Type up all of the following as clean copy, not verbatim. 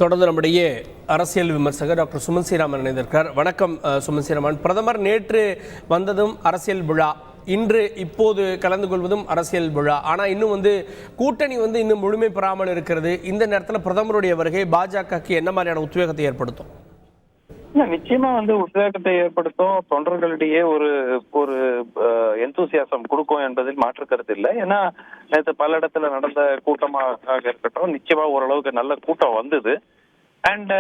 தொடர்ந்து நம்முடைய அரசியல் விமர்சகர் டாக்டர் சுமன் ஸ்ரீராமன் இணைந்திருக்கிறார். வணக்கம் சுமன் ஸ்ரீராமன். பிரதமர் நேற்று வந்ததும் அரசியல் விழா, இன்று இப்போது கலந்து கொள்வதும் அரசியல் விழா. ஆனால் இன்னும் கூட்டணி இன்னும் முழுமை பெறாமல் இருக்கிறது. இந்த நேரத்தில் பிரதமருடைய வருகை பாஜகக்கு என்ன மாதிரியான உத்வேகத்தை ஏற்படுத்தும்? நிச்சயமா உத்வேகத்தை ஏற்படுத்தும். தொண்டர்களிடையே ஒரு எந்தூசியாசம் கொடுக்கும் என்பதில் மாற்று கருத்து இல்லை. ஏன்னா நேற்று பல இடத்துல நடந்த கூட்டமாக இருக்கட்டும், நிச்சயமா ஓரளவுக்கு நல்ல கூட்டம் வந்தது. அண்ட்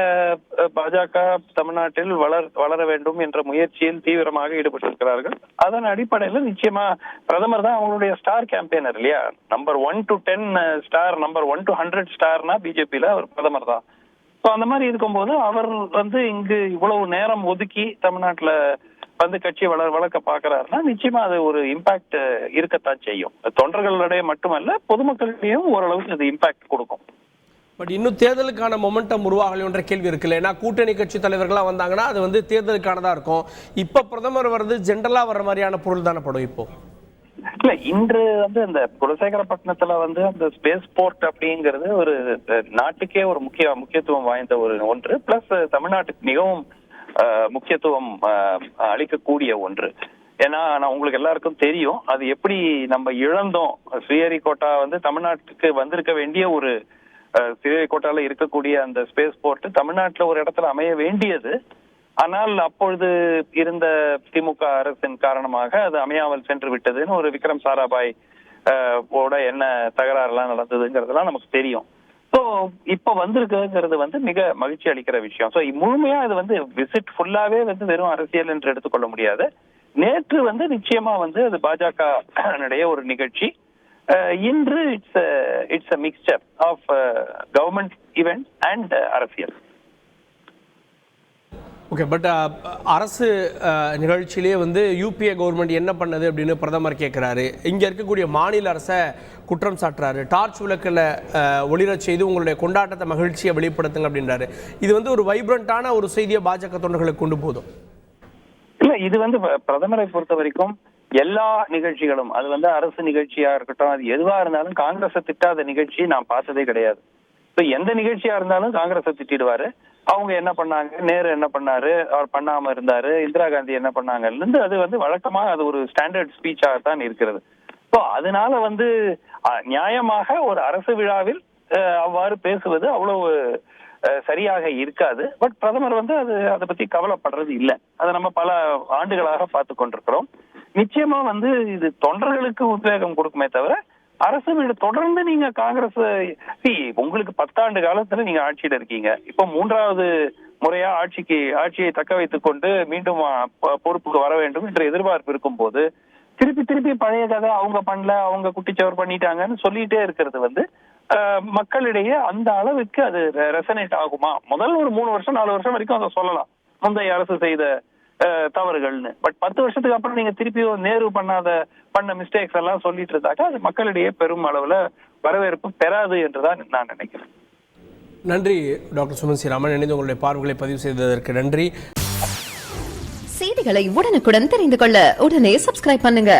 பாஜக தமிழ்நாட்டில் வளர வேண்டும் என்ற முயற்சியில் தீவிரமாக ஈடுபட்டிருக்கிறார்கள். அதன் அடிப்படையில் நிச்சயமா பிரதமர் தான் அவங்களுடைய ஸ்டார் கேம்பெயினர் இல்லையா? Number 1 to 10 star, number 1 to 100 ஸ்டார்னா பிஜேபியில அவர் பிரதமர் தான். ஸோ அந்த மாதிரி இருக்கும்போது அவர் இங்கு இவ்வளவு நேரம் ஒதுக்கி தமிழ்நாட்டுல கட்சியை வளர்க்க பாக்குறாருன்னா நிச்சயமா அது ஒரு இம்பாக்ட் இருக்கத்தான் செய்யும். தொண்டர்களிடையே மட்டுமல்ல, பொதுமக்களிடையும் ஓரளவுக்கு அது இம்பாக்ட் கொடுக்கும். பட் இன்னும் தேர்தலுக்கான மொமெண்டம் உருவாகலைன்ற கேள்வி இருக்குல்ல. ஏன்னா கூட்டணி கட்சி தலைவர்களாக வந்தாங்கன்னா அது தேர்தலுக்கானதா இருக்கும். இப்ப பிரதமர் வர்றது ஜென்ரலா வர்ற மாதிரியான பொருள் தானே படும் இப்போ? இல்ல, இன்று இந்த குலசேகரப்பட்டினத்துல அந்த ஸ்பேஸ் போர்ட் அப்படிங்கிறது ஒரு நாட்டுக்கே ஒரு முக்கியத்துவம் வாய்ந்த ஒன்று. பிளஸ் தமிழ்நாட்டுக்கு மிகவும் முக்கியத்துவம் அளிக்கக்கூடிய ஒன்று. ஏன்னா உங்களுக்கு எல்லாருக்கும் தெரியும் அது எப்படி நம்ம இழந்தோம். ஸ்ரீஹரிகோட்டா தமிழ்நாட்டுக்கு வந்திருக்க வேண்டிய ஒரு ஸ்ரீஹரிகோட்டால இருக்கக்கூடிய அந்த ஸ்பேஸ் போர்ட் தமிழ்நாட்டுல ஒரு இடத்துல அமைய வேண்டியது. ஆனால் அப்பொழுது இருந்த திமுக அரசின் காரணமாக அது அமையாமல் சென்று விட்டதுன்னு ஒரு விக்ரம் சாராபாய் ஓட என்ன தகராறு எல்லாம் நடந்ததுங்கிறதுலாம் நமக்கு தெரியும். ஸோ இப்ப வந்திருக்குங்கிறது மிக மகிழ்ச்சி அளிக்கிற விஷயம். ஸோ முழுமையா இது விசிட் ஃபுல்லாவே வெறும் அரசியல் என்று எடுத்துக்கொள்ள முடியாது. நேற்று நிச்சயமா அது பாஜக ஒரு நிகழ்ச்சி. இன்று it's a mixture of government event and அரசியல். ஓகே, பட் அரசு நிகழ்ச்சியிலே யூபிஏ கவர்மெண்ட் என்ன பண்ணது அப்படின்னு பிரதமர் கேட்குறாரு. இங்கே இருக்கக்கூடிய மாநில அரசை குற்றம் சாட்டுறாரு. டார்ச் விளக்கில் ஒளிரச் செய்து உங்களுடைய கொண்டாட்டத்தை மகிழ்ச்சியை வெளிப்படுத்துங்க அப்படின்றாரு. இது ஒரு வைப்ரண்டான ஒரு செய்தியை பாஜக தொண்டர்களுக்கு கொண்டு போதும் இல்ல. இது பிரதமரை பொறுத்த வரைக்கும் எல்லா நிகழ்ச்சிகளும் அது அரசு நிகழ்ச்சியா இருக்கட்டும், அது எதுவா இருந்தாலும் காங்கிரஸை திட்டாத நிகழ்ச்சி நான் பார்த்ததே கிடையாது. எந்த நிகழ்ச்சியா இருந்தாலும் காங்கிரஸை திட்டிடுவாரு. அவங்க என்ன பண்ணாங்க, நேரு என்ன பண்ணாரு, அவர் பண்ணாம இருந்தாரு, இந்திரா காந்தி என்ன பண்ணாங்க, அது வழக்கமாக அது ஒரு ஸ்டாண்டர்ட் ஸ்பீச்சாகத்தான் இருக்கிறது. ஸோ அதனால நியாயமாக ஒரு அரசு விழாவில் அவ்வாறு பேசுவது அவ்வளவு சரியாக இருக்காது. பட் பிரதமர் அதை பத்தி கவலைப்படுறது இல்லை. அதை நம்ம பல ஆண்டுகளாக பார்த்து கொண்டிருக்கிறோம். நிச்சயமா இது தொண்டர்களுக்கு உத்வேகம் கொடுக்குமே தவிர அரசு வீடு தொடர்ந்து நீங்க காங்கிரஸ் உங்களுக்கு 10 ஆண்டு காலத்துல நீங்க ஆட்சியில இருக்கீங்க. இப்ப 3வது முறையா ஆட்சியை தக்க வைத்துக் கொண்டு மீண்டும் பொறுப்புக்கு வர வேண்டும் என்ற எதிர்பார்ப்பு இருக்கும் போது திருப்பி பழைய கதை அவங்க பண்ணல, அவங்க குட்டிச்சவர் பண்ணிட்டாங்கன்னு சொல்லிட்டே இருக்கிறது மக்களிடையே அந்த அளவுக்கு அது ரெசனேட் ஆகுமா? முதல் ஒரு 3 வருஷம் 4 வருஷம் வரைக்கும் அதை சொல்லலாம், முந்தைய அரசு செய்த தவறுகள்னு. பட் 10 வருஷத்துக்கு அப்புறம் நீங்க திருப்பி நேரு பண்ண மிஸ்டேக்ஸ் எல்லாம் சொல்லிட்டு இருந்தாக்க அது மக்களிடையே பெரும் அளவுல வரவேற்பு பெறாது என்றுதான் நான் நினைக்கிறேன். நன்றி டாக்டர் சுமன் ஸ்ரீராமன். இணைந்து உங்களுடைய பார்வைகளை பதிவு செய்ததற்கு நன்றி. செய்திகளை உடனுக்குடன் தெரிந்து கொள்ள உடனே சப்ஸ்கிரைப் பண்ணுங்க.